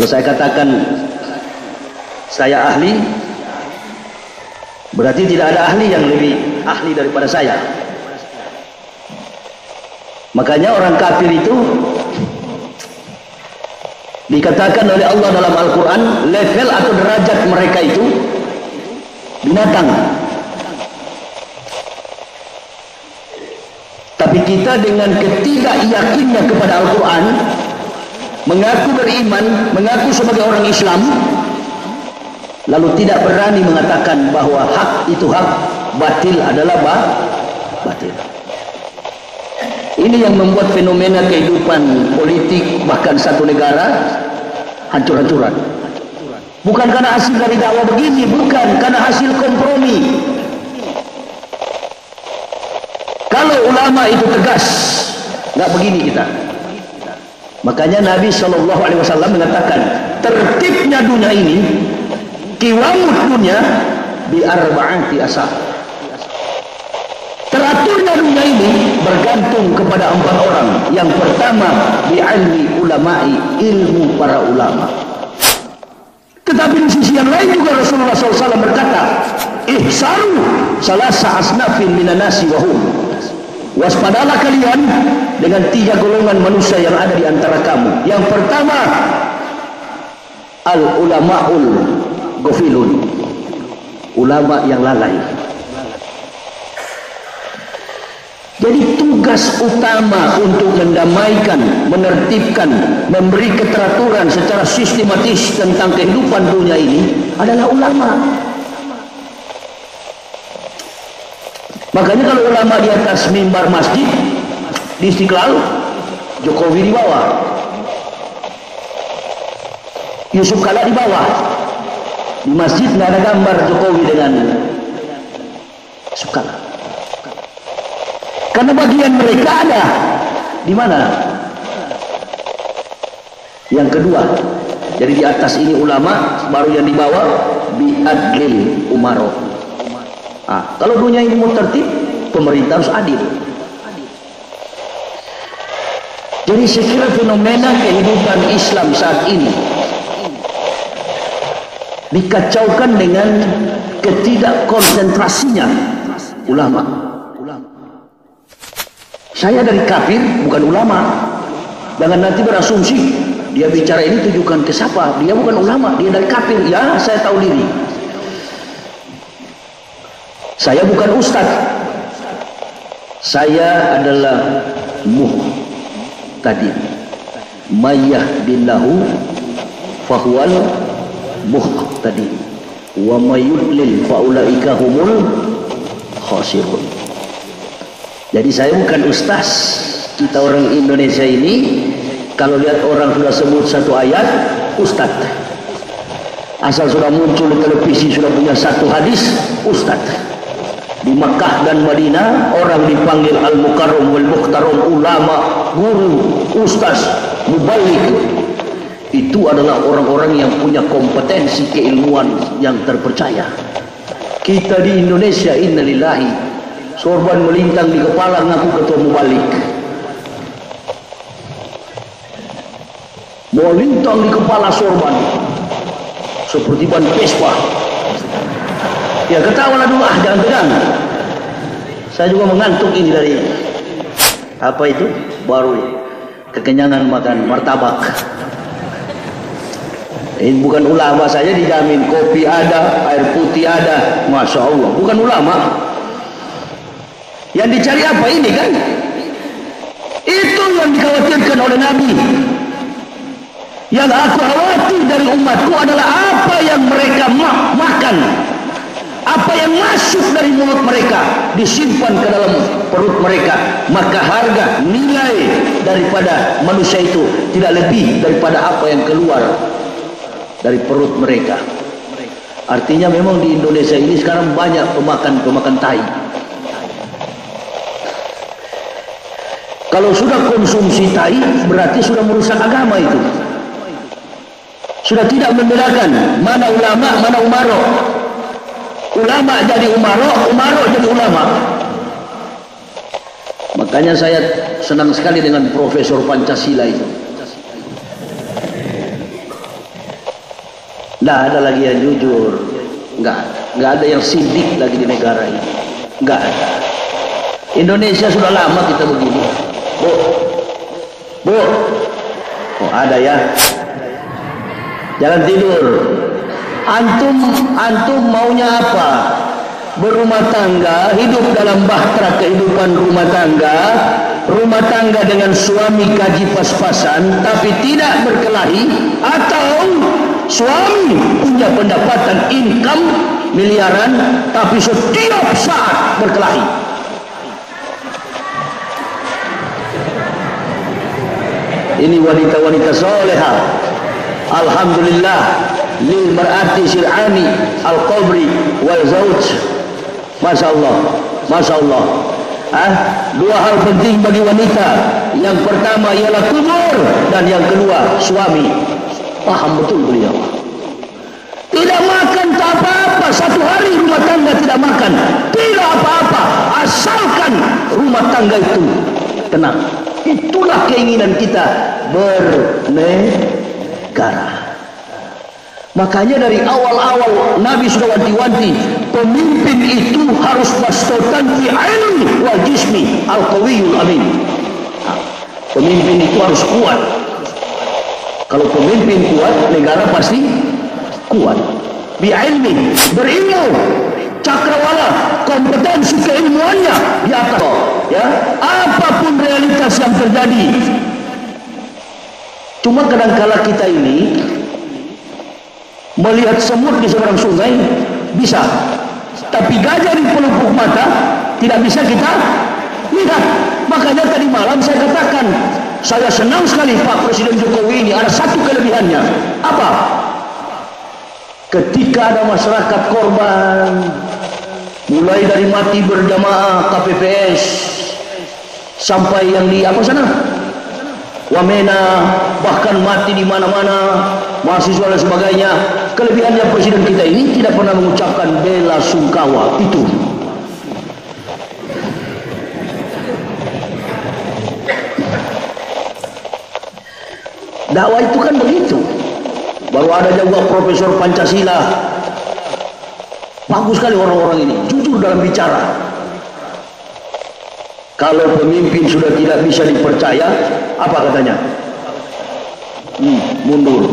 Kalau saya katakan saya ahli, berarti tidak ada ahli yang lebih ahli daripada saya. Makanya orang kafir itu dikatakan oleh Allah dalam Al-Quran, level atau derajat mereka itu binatang. Tapi kita dengan ketidakyakinnya kepada Al-Quran, mengaku beriman, mengaku sebagai orang Islam, lalu tidak berani mengatakan bahwa hak itu hak, batil adalah batil. Ini yang membuat fenomena kehidupan politik bahkan satu negara hancur-hancuran. Bukan karena hasil dari dakwah begini, bukan, karena hasil kompromi. Kalau ulama itu tegas, nggak begini kita. Makanya Nabi SAW mengatakan, tertibnya dunia ini, kiwamut dunia bi arba'ati asar. Teraturnya dunia ini bergantung kepada 4 orang. Yang pertama, bi'ilmi ulama'i, ilmu para ulama. Tetapi di sisi yang lain juga Rasulullah SAW berkata, ihsaru salasa asnafin minan nasi wahum. Waspadalah kalian dengan 3 golongan manusia yang ada di antara kamu. Yang pertama, al-ulama'ul ghafilun, ulama yang lalai. Jadi tugas utama untuk mendamaikan, menertibkan, memberi keteraturan secara sistematis tentang kehidupan dunia ini adalah ulama. Makanya kalau ulama di atas mimbar masjid di Istiqlal, Jokowi di bawah, Yusuf Kala di bawah. Di masjid nggak ada gambar Jokowi dengan Yusuf Kala. Karena bagian mereka ada di mana? Yang kedua, jadi di atas ini ulama, baru yang di bawah biadlil umaro. Kalau dunia ini mau tertib, pemerintah harus adil. Jadi saya kira fenomena kehidupan Islam saat ini dikacaukan dengan ketidakkonsentrasinya ulama. Saya dari kafir, bukan ulama. Jangan nanti berasumsi dia bicara ini tujukan ke siapa. Dia bukan ulama, dia dari kafir. Ya, saya tahu diri. Saya bukan ustadz. Saya adalah muhtadin. Mayahdillahu fahuwal muhtadin. Wa mayudlil faulaika humul khasirun. Jadi saya bukan ustaz. Kita orang Indonesia ini kalau lihat orang sudah sebut satu ayat, ustaz. Asal sudah muncul di televisi sudah punya satu hadis, ustaz. Di Makkah dan Madinah orang dipanggil al-mukarram wal mukhtaram, ulama, guru, ustaz, mubaligh. Itu adalah orang-orang yang punya kompetensi keilmuan yang terpercaya. Kita di Indonesia, innalillahi, sorban melintang di kepala ngaku ketua mubalik. Melintang di kepala sorban seperti ban Vespa. Ya ketawalah dulu, jangan tegang. Saya juga mengantuk ini dari apa itu baru kekenyangan makan martabak. Ini bukan ulama saja dijamin, kopi ada, air putih ada, masya Allah. Bukan ulama. Yang dicari apa ini kan? Itu yang dikhawatirkan oleh Nabi. Yang aku khawatir dari umatku adalah apa yang mereka makan, apa yang masuk dari mulut mereka disimpan ke dalam perut mereka. Maka harga nilai daripada manusia itu tidak lebih daripada apa yang keluar dari perut mereka. Artinya memang di Indonesia ini sekarang banyak pemakan tai. Kalau sudah konsumsi tai, berarti sudah merusak agama itu. Sudah tidak membedakan mana ulama, mana umaro. Ulama jadi umaro, umaro jadi ulama. Makanya saya senang sekali dengan Profesor Pancasila itu. Nggak ada lagi yang jujur, nggak ada yang sidik lagi di negara ini, nggak ada. Indonesia sudah lama kita begini. Bu, oh ada ya. Jangan tidur. Antum maunya apa? Berumah tangga, hidup dalam bahtera kehidupan rumah tangga dengan suami gaji pas-pasan tapi tidak berkelahi, atau suami punya pendapatan income miliaran tapi setiap saat berkelahi. Ini wanita-wanita soleha. Alhamdulillah lil mar'ati sir'ani al-qabri wal zawj. Masya Allah, Masya Allah. Dua hal penting bagi wanita. Yang pertama ialah kubur, dan yang kedua suami. Paham betul beliau. Tidak makan tak apa-apa, satu hari rumah tangga tidak makan, tidak apa-apa, asalkan rumah tangga itu tenang. Itulah keinginan kita bernegara. Makanya dari awal-awal Nabi sudah wanti-wanti, pemimpin itu harus wastotan fi ilmi wal jismi al-qawiyul amin. Pemimpin itu harus kuat. Kalau pemimpin kuat, negara pasti kuat. Bi ilmi, berilmu, cakrawala, kompetensi keilmuannya di atas. Ya, apapun realitas yang terjadi. Cuma kadang-kala kita ini melihat semut di seberang sungai bisa, tapi gajah di pelupuk mata tidak bisa kita lihat. Makanya tadi malam saya katakan, saya senang sekali Pak Presiden Jokowi ini ada satu kelebihannya. Apa? Ketika ada masyarakat korban, mulai dari mati berjamaah KPPS sampai yang di apa sana, Wamena, bahkan mati di mana-mana, mahasiswa dan sebagainya. Kelebihannya presiden kita ini tidak pernah mengucapkan bela sungkawa. Itu dakwah itu kan begitu. Baru ada juga Profesor Pancasila. Bagus sekali orang-orang ini, jujur dalam bicara. Kalau pemimpin sudah tidak bisa dipercaya, apa katanya? Mundur.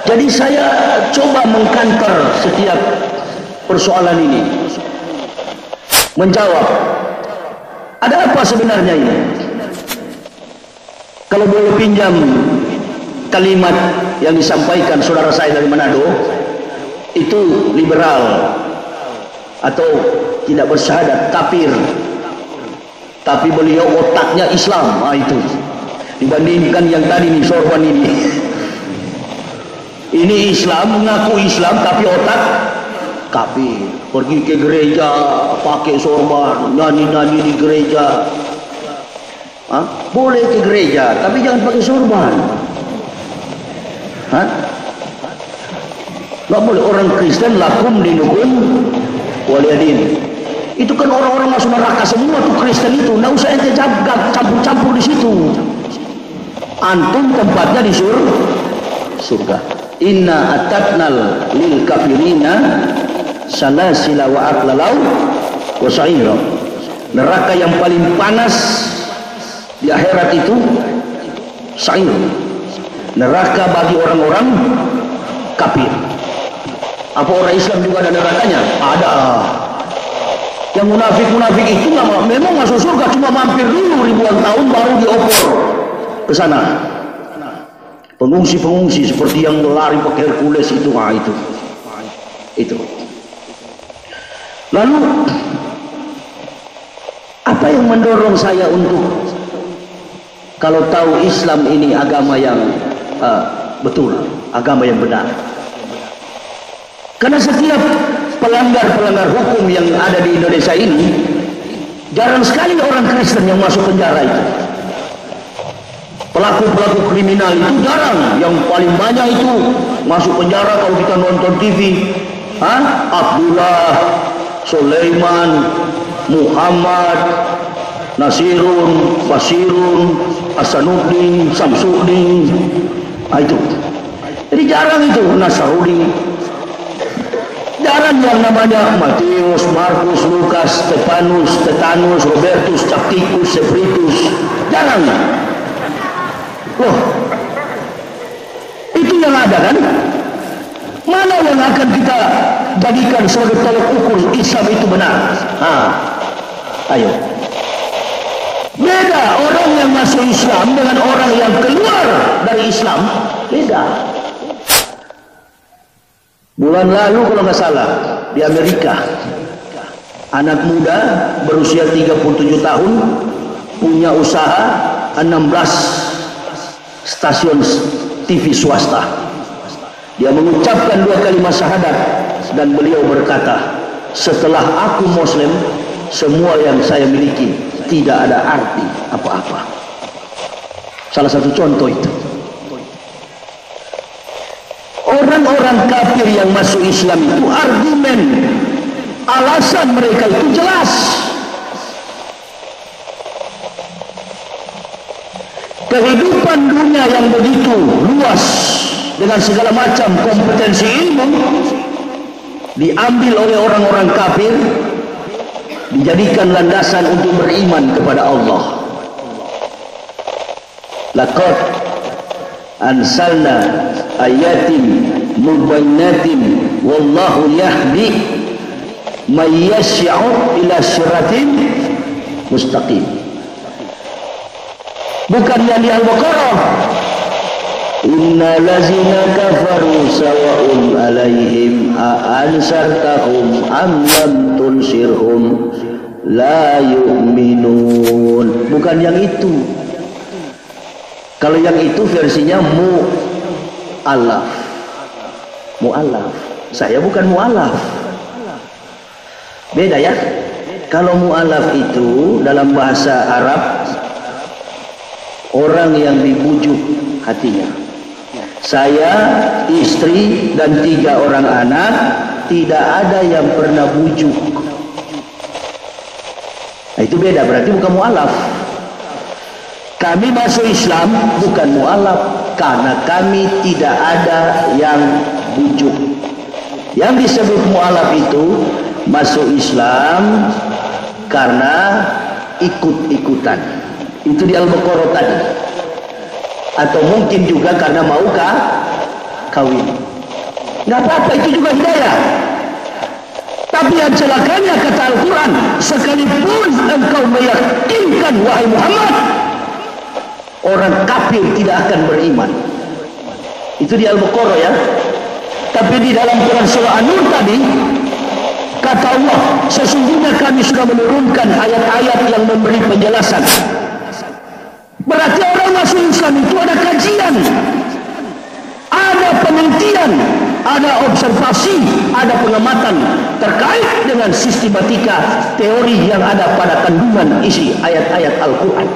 Jadi saya coba mengkanter setiap persoalan ini, menjawab ada apa sebenarnya ini. Kalau boleh pinjam kalimat yang disampaikan saudara saya dari Manado, itu liberal atau tidak bersyahadat, kafir, tapi beliau otaknya Islam. Itu dibandingkan yang tadi nih, sorban ini Islam, mengaku Islam tapi otak kafir. Pergi ke gereja pakai sorban, nyanyi-nyanyi di gereja. Boleh ke gereja tapi jangan pakai sorban. Nggak boleh. Orang Kristen lakum dinukum waliyadin. Itu kan orang-orang masuk neraka semua tuh Kristen itu. Nggak usah ente campur-campur di situ. Antum tempatnya di surga. Inna atatnal lil kafirina salasila wa aklalau wa sa'ira. Neraka yang paling panas di akhirat itu sa'ir. Neraka bagi orang-orang kafir. Apa orang Islam juga ada nerakanya? Ada. Yang munafik-munafik itu memang masuk surga, cuma mampir dulu ribuan tahun baru diopor ke sana. Pengungsi-pengungsi seperti yang lari pakai Hercules itu, itu. Lalu apa yang mendorong saya untuk, kalau tahu Islam ini agama yang betul, agama yang benar? Karena setiap pelanggar-pelanggar hukum yang ada di Indonesia ini, jarang sekali orang Kristen yang masuk penjara itu. Pelaku-pelaku kriminal itu jarang. Yang paling banyak itu masuk penjara kalau kita nonton TV. Abdullah, Sulaiman, Muhammad, Nasirun, Basirun, Hasanuddin, Samsuddin. Itu Jadi jarang itu Nasrani, jarang yang namanya Matius, Markus, Lukas, Stefanus, Stetanus, Robertus, Capticus, Sepritus, jarang. Loh, itu yang ada kan? Mana yang akan kita jadikan sebagai tolak ukur Islam itu benar? Ayo. Beda orang yang masuk Islam dengan orang yang keluar dari Islam, beda. Bulan lalu kalau nggak salah di Amerika, anak muda berusia 37 tahun punya usaha 16 stasiun TV swasta. Dia mengucapkan 2 kalimat syahadat dan beliau berkata, setelah aku Muslim, semua yang saya miliki tidak ada arti apa-apa. Salah satu contoh itu. Orang-orang kafir yang masuk Islam itu argumen, alasan mereka itu jelas. Kehidupan dunia yang begitu luas dengan segala macam kompetensi ilmu diambil oleh orang-orang kafir, dijadikan landasan untuk beriman kepada Allah. Laqad ansalna ayatin mubayyinatin wallahu yahdi may yash'u ila siratin mustaqim. Bukan yang di Al-Baqarah, innal ladzina kafaru sawa'un 'alaihim a ansartahum am lam tunsirhum la yu'minun. Bukan yang itu. Kalau yang itu versinya mu'alaf. Mu'alaf. Saya bukan mu'alaf. Beda ya. Kalau mu'alaf itu dalam bahasa Arab, orang yang dibujuk hatinya. Saya, istri, dan 3 orang anak, tidak ada yang pernah bujuk. Nah, itu beda, berarti bukan mu'alaf. Kami masuk Islam bukan mu'alaf, karena kami tidak ada yang bujuk. Yang disebut mu'alaf itu masuk Islam karena ikut-ikutan. Itu di Al-Baqarah tadi. Atau mungkin juga karena mau kawin. Nggak apa-apa, itu juga hidayah. Tapi yang celakanya kata Al-Quran, sekalipun engkau meyakinkan wahai Muhammad, orang kafir tidak akan beriman. Itu di Al-Baqarah ya. Tapi di dalam Quran surah An-Nur tadi kata Allah, sesungguhnya kami sudah menurunkan ayat-ayat yang memberi penjelasan. Berarti orang masuk Islam itu ada kajian, ada penelitian, ada observasi, ada pengamatan terkait dengan sistematika teori yang ada pada kandungan isi ayat-ayat Al-Quran.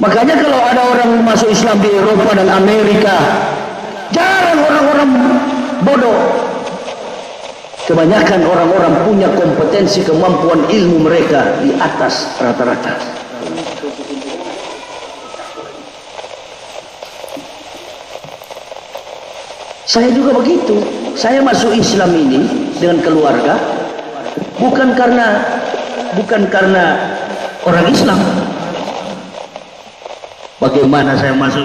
Makanya kalau ada orang masuk Islam di Eropa dan Amerika, jarang orang-orang bodoh. Kebanyakan orang-orang punya kompetensi, kemampuan ilmu mereka di atas rata-rata. Saya juga begitu. Saya masuk Islam ini dengan keluarga bukan karena orang Islam. Bagaimana saya masuk